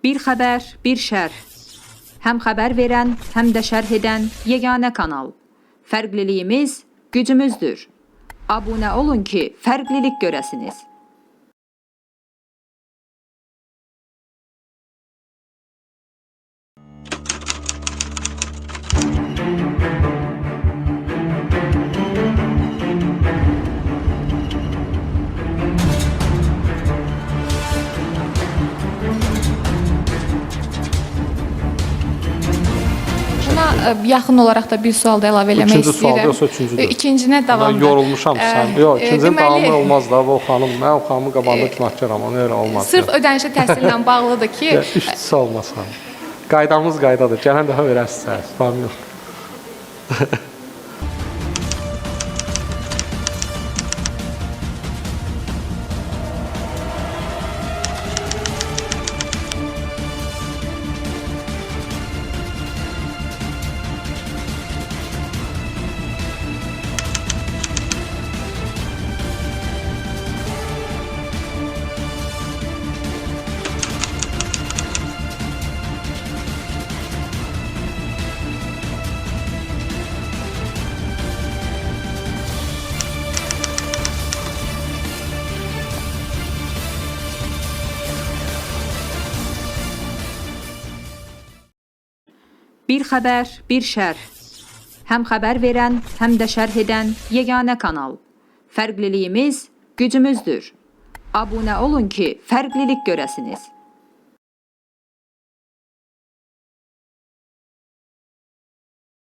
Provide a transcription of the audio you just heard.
Bir xəbər, bir şərh. Həm xəbər verən, həm də şərh edən yeganə kanal. Fərqliliyimiz gücümüzdür. Abunə olun ki, fərqlilik görəsiniz. Yaxın olaraq da bir sual da əlavə eləmək İkinci sual istəyirəm. yoxsa üçüncüdür? İkincinə davamdır. Ben yorulmuşam sən. Yox, ikincinin deməli, davamı olmaz da. Bu xanım, mən o xanımın qabağında günahkaram. Ona görə olmaz. Sırf ödənişli təhsillə bağlıdır ki, İşçisi olmasın. Qaydamız qaydadır. Gələn dəfə verərsiniz. Tamam yox. Bir xəbər, bir şərh. Həm xəbər verən, həm də şərh edən yeganə kanal. Fərqliliyimiz gücümüzdür. Abunə olun ki, fərqlilik görəsiniz.